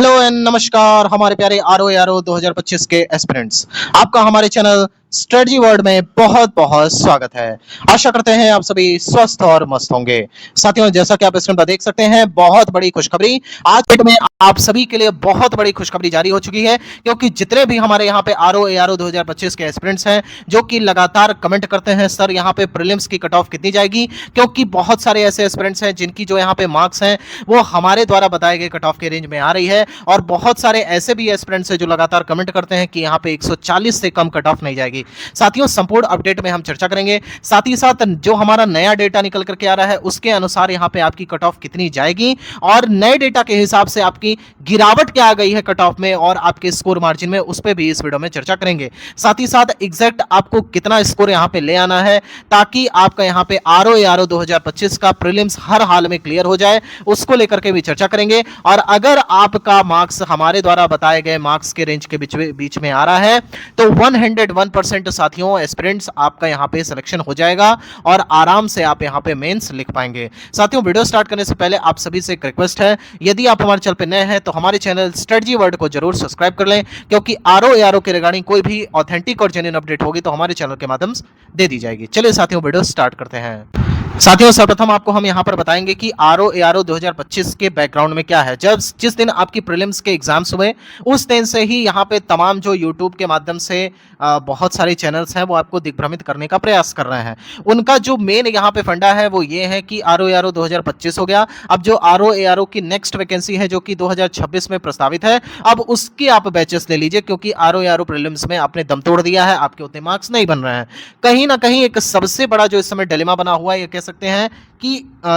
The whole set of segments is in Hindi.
हेलो एंड नमस्कार हमारे प्यारे आर ओ 2025 के एस्पिरेंट्स। आपका हमारे चैनल स्ट्रेटजी वर्ल्ड में बहुत बहुत स्वागत है। आशा करते हैं आप सभी स्वस्थ और मस्त होंगे। साथियों, जैसा कि आप स्क्रीन पर देख सकते हैं, बहुत बड़ी खुशखबरी आज डेट में आप सभी के लिए बहुत बड़ी खुशखबरी जारी हो चुकी है, क्योंकि जितने भी हमारे यहाँ पे आर ओ 2025 के एस्पिरेंट्स हैं जो कि लगातार कमेंट करते हैं सर यहाँ पे प्रीलिम्स की कट ऑफ कितनी जाएगी, क्योंकि बहुत सारे ऐसे एस्पिरेंट्स हैं जिनकी जो यहाँ पे मार्क्स हैं वो हमारे द्वारा बताए गए कट ऑफ के रेंज में आ रही है, और बहुत सारे ऐसे भी एस्पिरेंट्स हैं जो लगातार कमेंट करते हैं कि यहाँ पे 140 से कम कट ऑफ नहीं जाएगी। साथियों, संपूर्ण अपडेट में हम चर्चा करेंगे। साथ ही साथ जो हमारा नया डेटा निकल करके आ रहा है उसके अनुसार यहाँ पे आपकी कट ऑफ कितनी जाएगी, और नए डेटा के हिसाब से आपकी गिरावट क्या आ गई है कट ऑफ में और आपके स्कोर मार्जिन में, उस पर भी इस वीडियो में चर्चा करेंगे। साथ ही साथ एग्जैक्ट आपको कितना स्कोर यहाँ पे ले आना है ताकि आपका यहाँ पे आर ओ 2025 का प्रीलिम्स हर हाल में क्लियर हो जाए, उसको लेकर के भी चर्चा करेंगे। और अगर आपका मार्क्स हमारे द्वारा बताए गए मार्क्स के रेंज के बीच में आ रहा है तो 101% साथियों एस्पिरेंट्स आपका यहां पे सिलेक्शन हो जाएगा और आराम से आप यहां पे मेंस लिख पाएंगे। साथियों, वीडियो स्टार्ट करने से पहले आप सभी से एक रिक्वेस्ट है, यदि आप हमारे चैनल पे नए हैं तो हमारे चैनल स्ट्रेटजी वर्ल्ड को जरूर सब्सक्राइब कर लें, क्योंकि आर ओ के रिगार्डिंग कोई भी ऑथेंटिक और जेन्युइन अपडेट होगी तो हमारे चैनल के माध्यम से दे दी जाएगी। चलिए साथियों, वीडियो स्टार्ट करते हैं। साथियों, सर्वप्रथम आपको हम यहां पर बताएंगे कि आर ओ 2025 के बैकग्राउंड में क्या है। जब जिस दिन आपकी प्रीलिम्स के एग्जाम्स हुए उस दिन से ही यहां पे तमाम जो यूट्यूब के माध्यम से बहुत सारे चैनल्स हैं वो आपको दिग्भ्रमित करने का प्रयास कर रहे हैं। उनका जो मेन यहां पे फंडा है वो ये है कि आर ओ 2025 हो गया, अब जो आर ओ की नेक्स्ट वैकेंसी है जो कि 2026 में प्रस्तावित है, अब उसकी आप बैचेस ले लीजिए, क्योंकि आर ओ प्रीलिम्स में आपने दम तोड़ दिया है, आपके उतने मार्क्स नहीं बन रहे हैं। कहीं ना कहीं एक सबसे बड़ा जो इस समय डिलेमा बना हुआ है, ये कह सकते हैं कि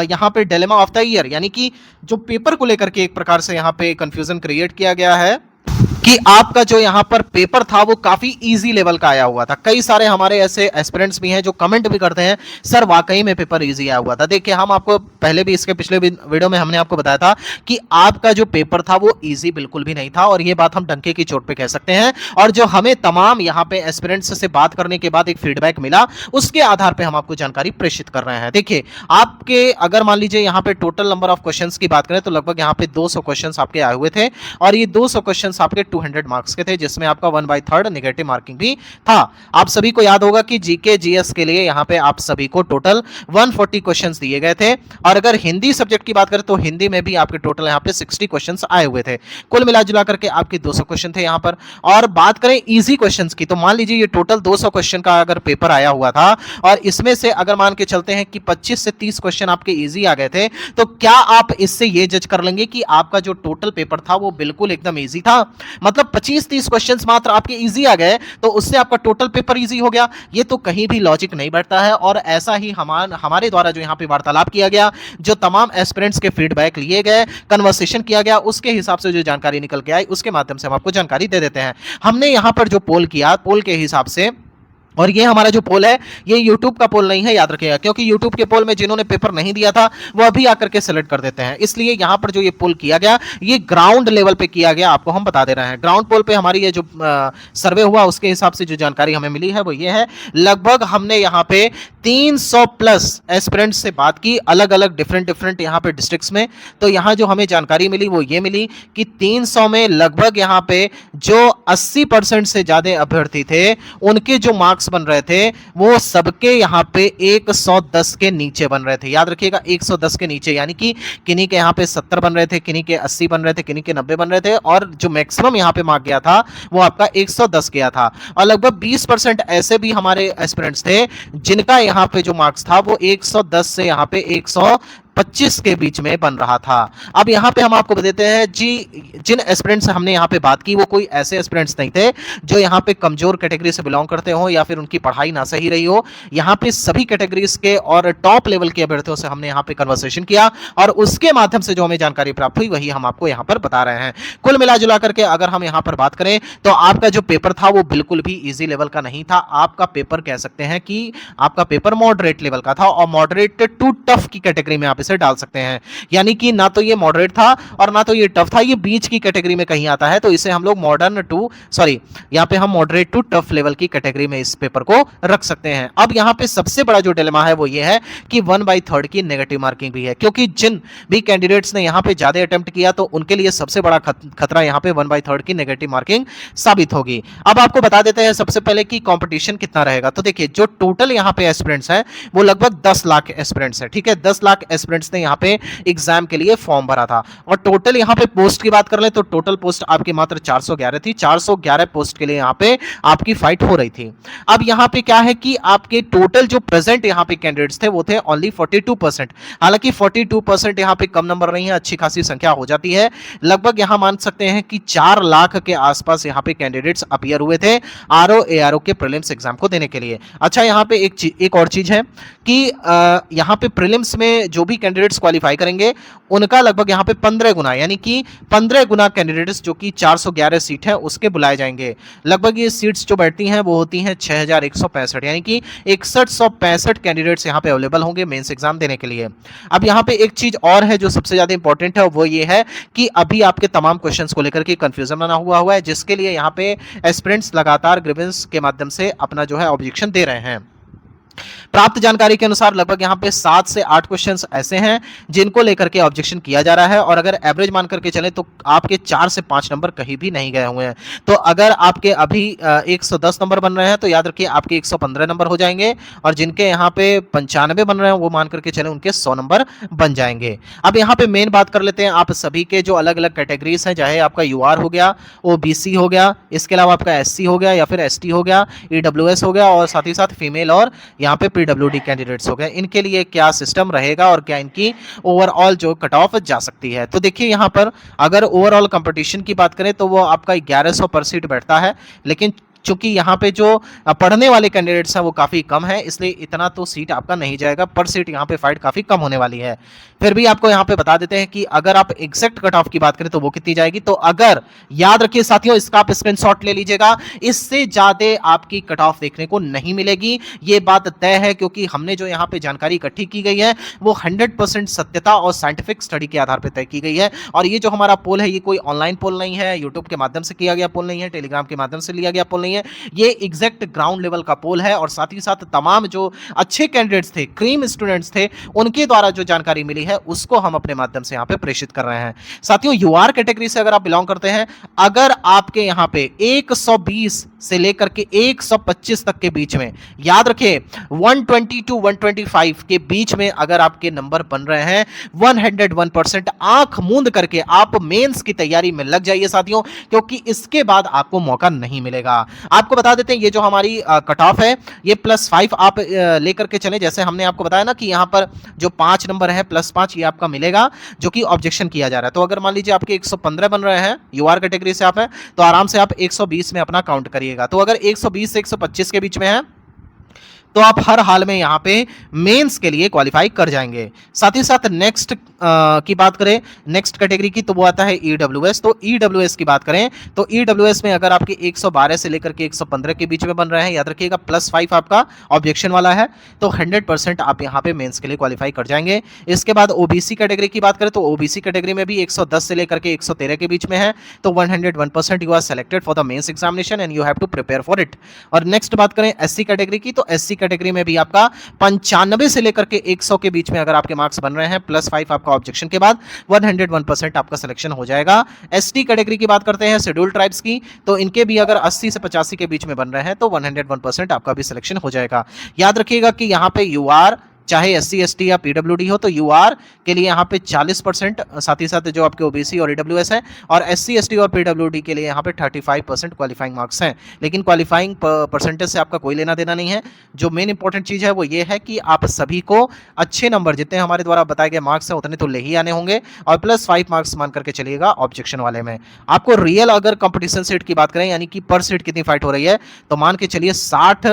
यहाँ पे डिलेमा ऑफ द ईयर, यानी कि जो पेपर को लेकर के एक प्रकार से यहाँ पे कंफ्यूजन क्रिएट किया गया है कि आपका जो यहाँ पर पेपर था वो काफी इजी लेवल का आया हुआ था। कई सारे हमारे ऐसे एस्पिरेंट्स भी हैं जो कमेंट भी करते हैं सर वाकई में पेपर इजी आया हुआ था। देखिए, हम आपको पहले भी इसके पिछले वीडियो में हमने आपको बताया था कि आपका जो पेपर था वो इजी बिल्कुल भी नहीं था, और ये बात हम डंके की चोट पे कह सकते हैं। और जो हमें तमाम यहाँ पे एस्पिरेंट्स से बात करने के बाद एक फीडबैक मिला, उसके आधार पर हम आपको जानकारी प्रेषित कर रहे हैं। देखिए, आपके अगर मान लीजिए यहाँ पे टोटल नंबर ऑफ क्वेश्चन की बात करें तो लगभग यहाँ पे 200 क्वेश्चन आपके आए हुए थे, और ये 200 क्वेश्चन आपके 200 मार्क्स के थे, जिसमें आपका 1/3 नेगेटिव मार्किंग भी था। आप सभी को याद होगा कि जीके जीएस के लिए यहां पे आप सभी को टोटल 140 क्वेश्चंस दिए गए थे, और अगर हिंदी सब्जेक्ट की बात करें तो हिंदी में भी आपके टोटल यहां पे 60 क्वेश्चंस आए हुए थे। कुल मिलाजुला करके आपके 200 क्वेश्चन थे यहां पर। और बात करें इजी क्वेश्चंस की, तो मान लीजिए ये टोटल 200 क्वेश्चन का अगर पेपर आया हुआ था, और इसमें से अगर मान के चलते हैं कि 25 से 30 क्वेश्चन आपके इजी आ गए थे, तो क्या आप इससे ये जज कर लेंगे कि आपका जो टोटल पेपर था वो बिल्कुल एकदम इजी था? मतलब 25-30 क्वेश्चंस मात्र आपके इजी आ गए तो उससे आपका टोटल पेपर इजी हो गया? ये तो कहीं भी लॉजिक नहीं बैठता है। और ऐसा ही हमारे द्वारा जो यहाँ पे वार्तालाप किया गया, जो तमाम एस्पिरेंट्स के फीडबैक लिए गए, कन्वर्सेशन किया गया, उसके हिसाब से जो जानकारी निकल के आई उसके माध्यम से हम आपको जानकारी दे देते हैं। हमने यहाँ पर जो पोल किया, पोल के हिसाब से, और ये हमारा जो पोल है ये YouTube का पोल नहीं है, याद रखिएगा, क्योंकि YouTube के पोल में जिन्होंने पेपर नहीं दिया था वो अभी आकर के सेलेक्ट कर देते हैं। इसलिए यहाँ पर जो ये पोल किया गया ये ग्राउंड लेवल पे किया गया, आपको हम बता दे रहे हैं। ग्राउंड पोल पे हमारी ये जो सर्वे हुआ उसके हिसाब से जो जानकारी हमें मिली है वो ये है, लगभग हमने यहाँ पे 300 प्लस एस्पिरेंट्स से बात की, अलग अलग डिफरेंट यहाँ पे डिस्ट्रिक्ट्स में। तो यहाँ जो हमें जानकारी मिली वो ये मिली कि 300 में लगभग यहाँ पे जो 80% से ज्यादा अभ्यर्थी थे उनके जो मार्क्स बन रहे थे वो सबके यहां पे 110 के नीचे बन रहे थे। याद रखिएगा, 110 के नीचे, यानी कि किन्हीं के यहां पे 70 बन रहे थे, किन्हीं के 80 बन रहे थे, किन्हीं के 90 बन रहे थे, और जो मैक्सिमम यहां पे मार्क गया था वो आपका 110 गया था। और लगभग 20% ऐसे भी हमारे एस्पिरेंट्स थे जिनका यहां पे जो मार्क्स था वो 110 से यहां पे 125 के बीच में बन रहा था। अब यहाँ पे हम आपको बताते हैं जी, जिन एस्पिरेंट्स से हमने यहाँ पे बात की वो कोई ऐसे एस्पिरेंट्स नहीं थे जो यहाँ पे कमजोर कैटेगरी से बिलोंग करते हो या फिर उनकी पढ़ाई ना सही रही हो। यहाँ पे सभी कैटेगरीज के और टॉप लेवल के अभ्यर्थियों से हमने यहाँ पे कन्वर्सेशन किया, और उसके माध्यम से जो हमें जानकारी प्राप्त हुई वही हम आपको यहाँ पर बता रहे हैं। कुल मिला जुला करके अगर हम यहाँ पर बात करें तो आपका जो पेपर था वो बिल्कुल भी ईजी लेवल का नहीं था। आपका पेपर कह सकते हैं कि आपका पेपर मॉडरेट लेवल का था, और मॉडरेट टू टफ की कैटेगरी में आप इसे डाल सकते हैं। यानी कि ना तो ये मॉडरेट था और ना तो ये टफ था, ये बीच की कैटेगरी में कहीं आता है, तो इसे हम लोग यहाँ पे हम मॉडरेट टू टफ लेवल की कैटेगरी में इस पेपर को रख सकते हैं। अब यहाँ पे सबसे बड़ा जो डिलेमा है वो ये है कि 1/3 की नेगेटिव मार्किंग भी है, क्योंकि जिन भी कैंडिडेट्स ने यहाँ पे ज्यादा अटेम्प्ट किया तो उनके लिए सबसे बड़ा खतरा यहाँ पे 1/3 की नेगेटिव मार्किंग साबित होगी। अब आपको बता देते हैं सबसे पहले कि कंपटीशन कितना रहेगा। तो देखिए, जो टोटल यहाँ पे एस्पिरेंट्स हैं वो लगभग 10 लाख एस्पिरेंट्स हैं, ठीक है। 10 लाख एस्पिरेंट्स ने यहाँ पे एग्जाम के लिए फॉर्म भरा था, और टोटल यहाँ पे पोस्ट की बात कर ले तो टोटल पोस्ट आपकी मात्र 411 थी। 411 पोस्ट के लिए यहाँ पे आपकी फाइट हो रही थी। अब यहाँ पे क्या है कि आपके टोटल जो प्रेजेंट यहाँ पे कैंडिडेट्स थे वो थे ओनली 42%। हालांकि 42% यहाँ पे कम नंबर नहीं है, अच्छी खासी संख्या हो जाती है। लगभग यहाँ मान सकते हैं कि 4 लाख के आसपास यहाँ पे कैंडिडेट्स अपीयर हुए थे आरओ एआरओ के प्रीलिम्स एग्जाम को देने के लिए। अच्छा, यहाँ पे एक और चीज है कि यहाँ पे प्रीलिम्स में जो भी कैंडिडेट्स क्वालिफाई करेंगे उनका लगभग यहाँ पे 15 गुना, यानी कि 15 गुना कैंडिडेट्स जो कि 411 सीट है उसके बुलाए जाएंगे। लगभग ये सीट्स जो बैठती हैं वो होती हैं 6165, यानी कि 6165 कैंडिडेट्स यहाँ पे अवेलेबल होंगे मेंस एग्जाम देने के लिए। अब यहाँ पे एक चीज और है जो सबसे ज्यादा इंपॉर्टेंट है, वो ये है कि अभी आपके तमाम क्वेश्चंस को लेकर के कंफ्यूजन बना हुआ है, जिसके लिए यहाँ पे एस्पिरेंट्स लगातार ग्रीवेंस के माध्यम से अपना जो है ऑब्जेक्शन दे रहे हैं। प्राप्त जानकारी के अनुसार लगभग यहाँ पे 7 से 8 क्वेश्चंस ऐसे हैं जिनको लेकर के ऑब्जेक्शन किया जा रहा है, और अगर एवरेज मान करके चले तो आपके 4 से 5 नंबर कहीं भी नहीं गए हुए हैं। तो अगर आपके अभी 110 नंबर बन रहे हैं तो याद रखिए आपके 115 नंबर हो जाएंगे, और जिनके यहाँ पे 95 बन रहे हैं वो मान करके चले उनके 100 नंबर बन जाएंगे। अब यहाँ पे मेन बात कर लेते हैं आप सभी के जो अलग अलग कैटेगरीज हैं, चाहे आपका यूआर हो गया, ओबीसी हो गया, इसके अलावा आपका एससी हो गया या फिर एसटी हो गया, ईडब्ल्यूएस हो गया, और साथ ही साथ फीमेल और यहाँ पे पीडब्ल्यूडी कैंडिडेट्स हो गए, इनके लिए क्या सिस्टम रहेगा और क्या इनकी ओवरऑल जो कट ऑफ जा सकती है। तो देखिए, यहाँ पर अगर ओवरऑल कंपटीशन की बात करें तो वो आपका 1100 पर सीट बैठता है, लेकिन चूंकि यहाँ पे जो पढ़ने वाले कैंडिडेट्स हैं वो काफ़ी कम है, इसलिए इतना तो सीट आपका नहीं जाएगा, पर सीट यहाँ पे फाइट काफ़ी कम होने वाली है। फिर भी आपको यहाँ पे बता देते हैं कि अगर आप एग्जैक्ट कट ऑफ की बात करें तो वो कितनी जाएगी। तो अगर याद रखिए साथियों, इसका आप स्क्रीनशॉट ले लीजिएगा, इससे ज़्यादा आपकी कट ऑफ देखने को नहीं मिलेगी, ये बात तय है, क्योंकि हमने जो यहाँ पे जानकारी इकट्ठी की गई है वो 100% सत्यता और साइंटिफिक स्टडी के आधार पर तय की गई है। और ये जो हमारा पोल है ये कोई ऑनलाइन पोल नहीं है, यूट्यूब के माध्यम से किया गया पोल नहीं है, टेलीग्राम के माध्यम से लिया गया पोल नहीं है, ये एग्जैक्ट ग्राउंड लेवल का पोल है। और साथ ही साथ तमाम जो अच्छे कैंडिडेट्स थे, क्रीम स्टूडेंट्स थे, उनके द्वारा जो जानकारी मिली है उसको हम अपने माध्यम से यहाँ पे प्रेषित कर रहे हैं। साथियों, यूआर कैटेगरी से अगर आप बिलोंग करते हैं, अगर आपके यहाँ पे 120 से लेकर के 125 तक के बीच में, याद रखिए 120 टू 125 के बीच में अगर आपके नंबर बन रहे हैं, 101% आंख मूंद करके आप मेंस की तैयारी में लग जाइए साथियों, क्योंकि इसके बाद आपको मौका नहीं मिलेगा। आपको बता देते हैं ये जो हमारी कट ऑफ है ये +5 आप लेकर के चले, जैसे हमने आपको बताया ना कि यहाँ पर जो 5 नंबर है +5 ये आपका मिलेगा जो कि ऑब्जेक्शन किया जा रहा है। तो अगर मान लीजिए आपके 115 बन रहे हैं, यूआर कैटेगरी से आप हैं, तो आराम से आप 120 में अपना काउंट करिएगा। तो अगर 120 से 125 के बीच में है तो आप हर हाल में यहाँ पे मेंस के लिए क्वालिफाई कर जाएंगे। साथ ही साथ नेक्स्ट की बात करें, नेक्स्ट कैटेगरी की, तो वो आता है ईडब्ल्यूएस। तो ईडब्ल्यूएस की बात करें तो ईडब्ल्यूएस में अगर आपके 112 से लेकर के 115 के बीच में बन रहे हैं, याद रखिएगा +5 आपका ऑब्जेक्शन वाला है, तो 100% आप यहाँ पे मेंस के लिए क्वालिफाई कर जाएंगे। इसके बाद ओबीसी कैटेगरी की बात करें तो ओबीसी कैटेगरी में भी 110 से लेकर के 113 के बीच में है, तो 101% you are selected for the mains examination and you have to prepare for it. और नेक्स्ट बात करें एससी कैटेगरी की, तो एससी कैटेगरी में भी आपका 95 से लेकर के 100 के बीच में अगर आपके मार्क्स बन रहे हैं, +5 आपका ऑब्जेक्शन के बाद 101% आपका सिलेक्शन हो जाएगा। एसटी कैटेगरी की बात करते हैं, शेड्यूल्ड ट्राइब्स की, तो इनके भी अगर 80 से 85 के बीच में बन रहे हैं तो 101% आपका भी सिलेक्शन हो जाएगा। याद रखिएगा कि यहाँ पे यूआर चाहे एससी एसटी या पीडब्ल्यूडी हो, तो यूआर के लिए यहाँ पे 40%, साथ ही साथ जो आपके ओबीसी और ईडब्ल्यूएस है, और एससी एसटी और पीडब्ल्यूडी के लिए यहाँ पे 35% क्वालिफाइंग मार्क्स हैं। लेकिन क्वालिफाइंग परसेंटेज से आपका कोई लेना देना नहीं है। जो मेन इंपॉर्टेंट चीज़ है वो ये है कि आप सभी को अच्छे नंबर, जितने हमारे द्वारा बताए गए मार्क्स हैं उतने तो ले ही आने होंगे, और +5 मार्क्स मान करके चलिएगा ऑब्जेक्शन वाले में। आपको रियल अगर कंपटीशन सीट की बात करें, यानी कि पर सीट कितनी फाइट हो रही है, तो मान के चलिए 60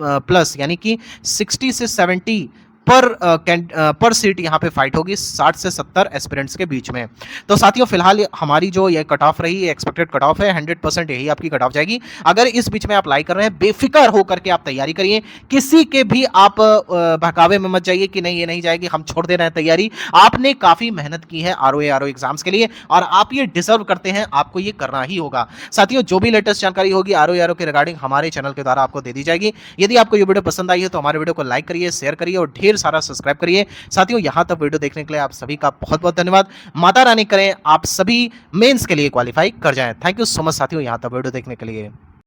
प्लस, यानी कि 60 से 70 पर सीट यहाँ पे फाइट होगी 60 से 70 एस्पिरेंट्स के बीच में। तो साथियों फिलहाल हमारी जो ये कट ऑफ रही, एक्सपेक्टेड कट ऑफ है 100% यही आपकी कट ऑफ जाएगी। अगर इस बीच में आप लाई कर रहे हैं, बेफिक्र होकर के आप तैयारी करिए, किसी के भी आप बहकावे में मत जाइए कि नहीं ये नहीं जाएगी, हम छोड़ दे रहे हैं तैयारी। आपने काफी मेहनत की है आरओ एग्जाम्स के लिए और आप ये डिजर्व करते हैं, आपको ये करना ही होगा। साथियों जो भी लेटेस्ट जानकारी होगी आरओ के रिगार्डिंग हमारे चैनल के द्वारा आपको दे दी जाएगी। यदि आपको ये वीडियो पसंद आई है तो हमारे वीडियो को लाइक करिए, शेयर करिए और ढेर सारा सब्सक्राइब करिए। साथियों यहां तक वीडियो देखने के लिए आप सभी का बहुत बहुत धन्यवाद। माता रानी करें आप सभी मेंस के लिए क्वालिफाई कर जाएं। थैंक यू सो मच साथियों यहां तक वीडियो देखने के लिए।